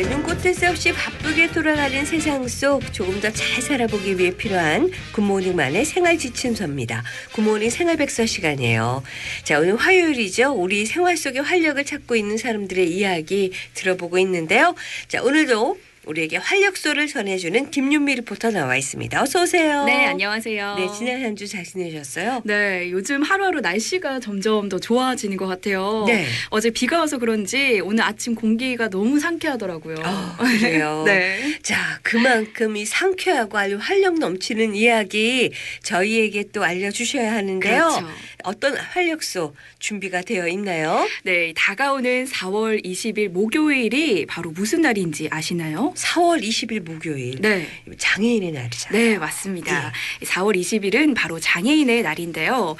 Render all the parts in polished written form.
네, 눈꽃을 새 없이 바쁘게 돌아가는 세상 속 조금 더 잘 살아보기 위해 필요한 굿모닝만의 생활 지침서입니다. 굿모닝 생활백서 시간이에요. 자, 오늘 화요일이죠. 우리 생활 속에 활력을 찾고 있는 사람들의 이야기 들어보고 있는데요. 자, 오늘도 우리에게 활력소를 전해주는 김윤미 리포터 나와 있습니다. 어서 오세요. 네, 안녕하세요. 네, 지난 한 주 잘 지내셨어요? 네, 요즘 하루하루 날씨가 점점 더 좋아지는 것 같아요. 네. 어제 비가 와서 그런지 오늘 아침 공기가 너무 상쾌하더라고요. 그래요. 네. 자, 그만큼 이 상쾌하고 아주 활력 넘치는 이야기 저희에게 또 알려주셔야 하는데요. 그렇죠. 어떤 활력소 준비가 되어 있나요? 네, 다가오는 4월 20일 목요일이 바로 무슨 날인지 아시나요? 4월 20일 목요일. 네. 장애인의 날이잖아요. 네, 맞습니다. 4월 20일은 바로 장애인의 날인데요.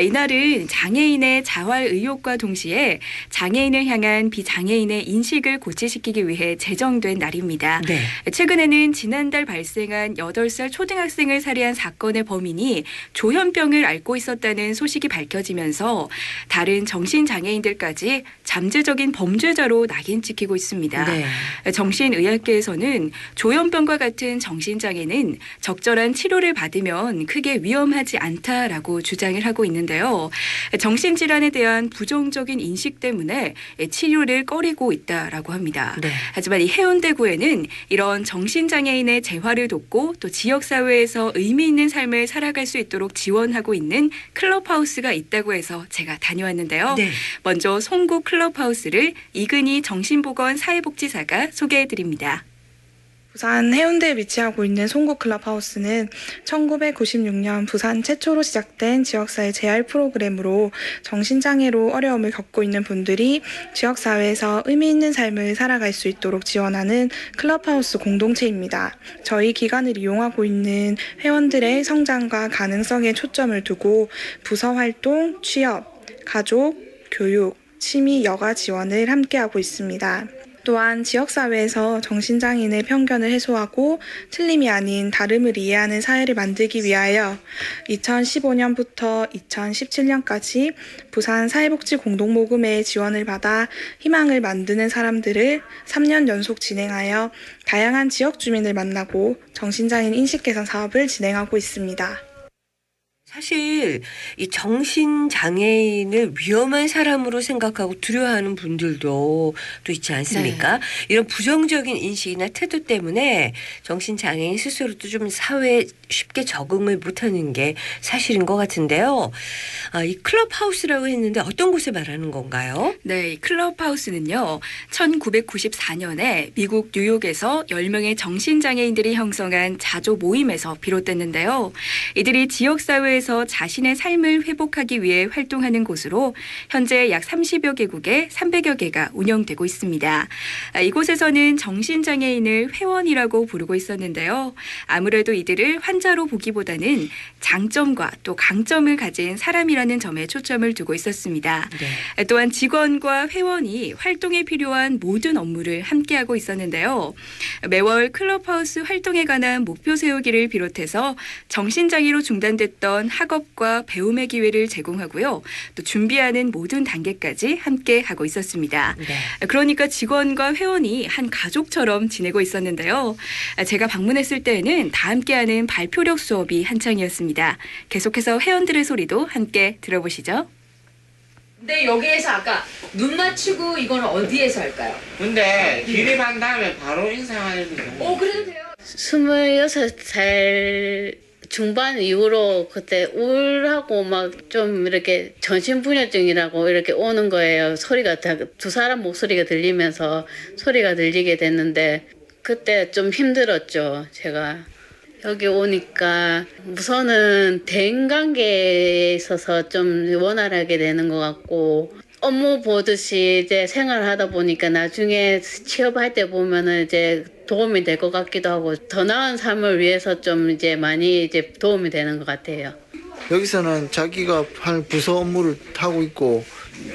이날은 장애인의 자활 의욕과 동시에 장애인을 향한 비장애인의 인식을 고취시키기 위해 제정된 날입니다. 네. 최근에는 지난달 발생한 8살 초등학생을 살해한 사건의 범인이 조현병을 앓고 있었다는 소식이 밝혀지면서 다른 정신장애인들까지 잠재적인 범죄자로 낙인 찍히고 있습니다. 네. 정신의학계에서는 조현병과 같은 정신장애는 적절한 치료를 받으면 크게 위험하지 않다라고 주장을 하고 있는데요. 정신질환에 대한 부정적인 인식 때문에 치료를 꺼리고 있다라고 합니다. 네. 하지만 이 해운대구에는 이런 정신장애인의 재활을 돕고 또 지역사회에서 의미 있는 삶을 살아갈 수 있도록 지원하고 있는 클럽하우스가 있다고 해서 제가 다녀왔는데요. 네. 먼저 송구 클럽하우스를 이근희 정신보건 사회복지사가 소개해드립니다. 부산 해운대에 위치하고 있는 송구 클럽하우스는 1996년 부산 최초로 시작된 지역사회 재활 프로그램으로 정신장애로 어려움을 겪고 있는 분들이 지역사회에서 의미 있는 삶을 살아갈 수 있도록 지원하는 클럽하우스 공동체입니다. 저희 기관을 이용하고 있는 회원들의 성장과 가능성에 초점을 두고 부서 활동, 취업, 가족, 교육, 취미, 여가 지원을 함께하고 있습니다. 또한 지역사회에서 정신장애인의 편견을 해소하고 틀림이 아닌 다름을 이해하는 사회를 만들기 위하여 2015년부터 2017년까지 부산 사회복지 공동모금의 지원을 받아 희망을 만드는 사람들을 3년 연속 진행하여 다양한 지역 주민을 만나고 정신장애인 인식개선 사업을 진행하고 있습니다. 사실 이 정신장애인을 위험한 사람으로 생각하고 두려워하는 분들도 또 있지 않습니까? 네. 이런 부정적인 인식이나 태도 때문에 정신장애인 스스로도 좀 사회에 쉽게 적응을 못하는 게 사실인 것 같은데요. 이 클럽하우스라고 했는데 어떤 곳을 말하는 건가요? 네, 이 클럽하우스는요. 1994년에 미국 뉴욕에서 10명의 정신장애인들이 형성한 자조 모임에서 비롯됐는데요. 이들이 지역사회에서 자신의 삶을 회복하기 위해 활동하는 곳으로 현재 약 30여 개국에 300여 개가 운영되고 있습니다. 이곳에서는 정신장애인을 회원이라고 부르고 있었는데요. 아무래도 이들을 환자로 보기보다는 장점과 또 강점을 가진 사람이라는 점에 초점을 두고 있었습니다. 네. 또한 직원과 회원이 활동에 필요한 모든 업무를 함께하고 있었는데요. 매월 클럽하우스 활동에 관한 목표 세우기를 비롯해서 정신장애로 중단됐던 학업과 배움의 기회를 제공하고요. 또 준비하는 모든 단계까지 함께 하고 있었습니다. 네. 그러니까 직원과 회원이 한 가족처럼 지내고 있었는데요. 제가 방문했을 때에는 다 함께하는 발표력 수업이 한창이었습니다. 계속해서 회원들의 소리도 함께 들어보시죠. 근데 여기에서 아까 눈 맞추고 이건 어디에서 할까요? 근데 기립한 다음에 바로 인사하는 거예요. 그래도 돼요. 26살 중반 이후로 그때 우울하고 막 좀 이렇게 정신분열증이라고 이렇게 오는 거예요. 소리가 두 사람 목소리가 들리면서 소리가 들리게 됐는데 그때 좀 힘들었죠, 제가. 여기 오니까 우선은 대인관계에 있어서 좀 원활하게 되는 것 같고 업무 보듯이 이제 생활하다 보니까 나중에 취업할 때 보면은 이제 도움이 될 것 같기도 하고 더 나은 삶을 위해서 좀 이제 많이 이제 도움이 되는 것 같아요. 여기서는 자기가 할 부서 업무를 하고 있고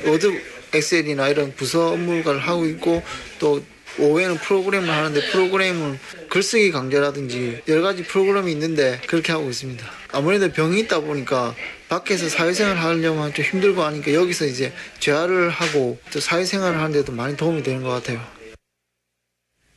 워드 엑셀이나 이런 부서 업무를 하고 있고 또 오후에는 프로그램을 하는데 프로그램은 글쓰기 강좌라든지 여러 가지 프로그램이 있는데 그렇게 하고 있습니다. 아무래도 병이 있다 보니까 밖에서 사회생활 하려면 좀 힘들고 하니까 여기서 이제 재활을 하고 또 사회생활을 하는데도 많이 도움이 되는 것 같아요.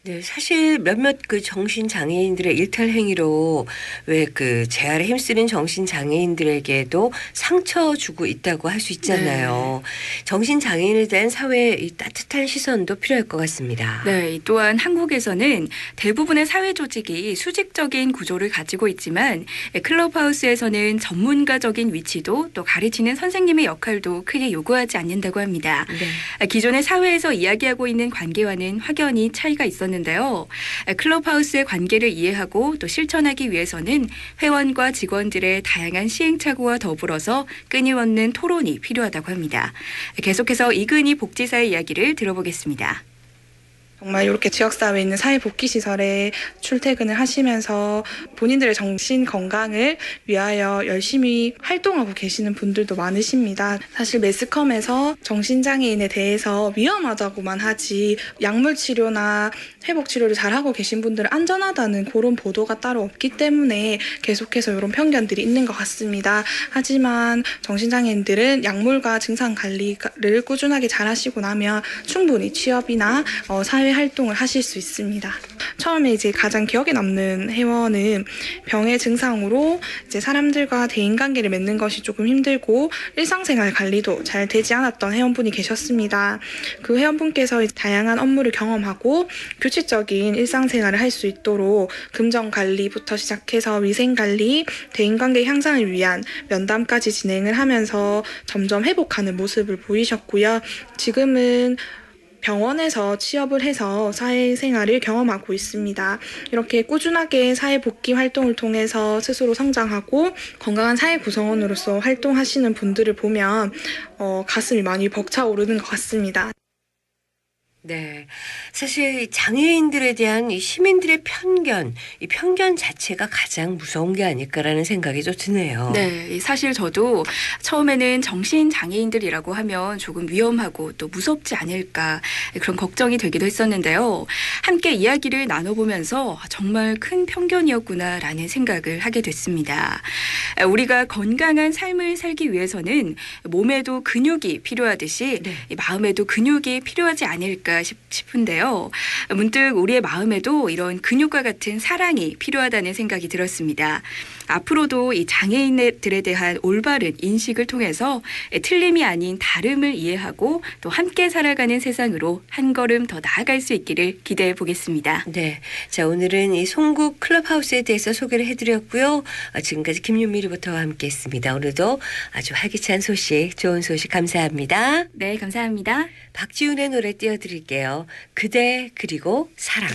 네, 사실 몇몇 그 정신 장애인들의 일탈 행위로 왜 그 재활에 힘쓰는 정신 장애인들에게도 상처 주고 있다고 할 수 있잖아요. 정신 장애인에 대한 사회의 이 따뜻한 시선도 필요할 것 같습니다. 네, 또한 한국에서는 대부분의 사회 조직이 수직적인 구조를 가지고 있지만 클럽하우스에서는 전문가적인 위치도 또 가르치는 선생님의 역할도 크게 요구하지 않는다고 합니다. 네. 기존의 사회에서 이야기하고 있는 관계와는 확연히 차이가 있었는데요. 클럽하우스의 관계를 이해하고 또 실천하기 위해서는 회원과 직원들의 다양한 시행착오와 더불어서 끊임없는 토론이 필요하다고 합니다. 계속해서 이근희 복지사의 이야기를 들어보겠습니다. 정말 이렇게 지역사회에 있는 사회복지시설에 출퇴근을 하시면서 본인들의 정신 건강을 위하여 열심히 활동하고 계시는 분들도 많으십니다. 사실 매스컴에서 정신장애인에 대해서 위험하다고만 하지 약물 치료나 회복 치료를 잘하고 계신 분들은 안전하다는 그런 보도가 따로 없기 때문에 계속해서 이런 편견들이 있는 것 같습니다. 하지만 정신장애인들은 약물과 증상 관리를 꾸준하게 잘 하시고 나면 충분히 취업이나 사회 활동을 하실 수 있습니다. 처음에 이제 가장 기억에 남는 회원은 병의 증상으로 이제 사람들과 대인관계를 맺는 것이 조금 힘들고 일상생활 관리도 잘 되지 않았던 회원분이 계셨습니다. 그 회원분께서 다양한 업무를 경험하고 규칙적인 일상생활을 할 수 있도록 금전 관리부터 시작해서 위생 관리, 대인관계 향상을 위한 면담까지 진행을 하면서 점점 회복하는 모습을 보이셨고요. 지금은 병원에서 취업을 해서 사회생활을 경험하고 있습니다. 이렇게 꾸준하게 사회복귀 활동을 통해서 스스로 성장하고 건강한 사회 구성원으로서 활동하시는 분들을 보면 가슴이 많이 벅차오르는 것 같습니다. 네. 사실 장애인들에 대한 이 시민들의 편견, 이 편견 자체가 가장 무서운 게 아닐까라는 생각이 좀 드네요. 네, 사실 저도 처음에는 정신 장애인들이라고 하면 조금 위험하고 또 무섭지 않을까 그런 걱정이 되기도 했었는데요. 함께 이야기를 나눠보면서 정말 큰 편견이었구나라는 생각을 하게 됐습니다. 우리가 건강한 삶을 살기 위해서는 몸에도 근육이 필요하듯이 네. 마음에도 근육이 필요하지 않을까 싶은데요. 문득 우리의 마음에도 이런 근육과 같은 사랑이 필요하다는 생각이 들었습니다. 앞으로도 이 장애인들에 대한 올바른 인식을 통해서 틀림이 아닌 다름을 이해하고 또 함께 살아가는 세상으로 한 걸음 더 나아갈 수 있기를 기대해 보겠습니다. 네. 자, 오늘은 이 송국 클럽하우스에 대해서 소개를 해드렸고요. 지금까지 김윤미 리포터와 함께 했습니다. 오늘도 아주 활기찬 소식, 좋은 소식 감사합니다. 네, 감사합니다. 박지훈의 노래 띄워드릴게요. 그대 그리고 사랑.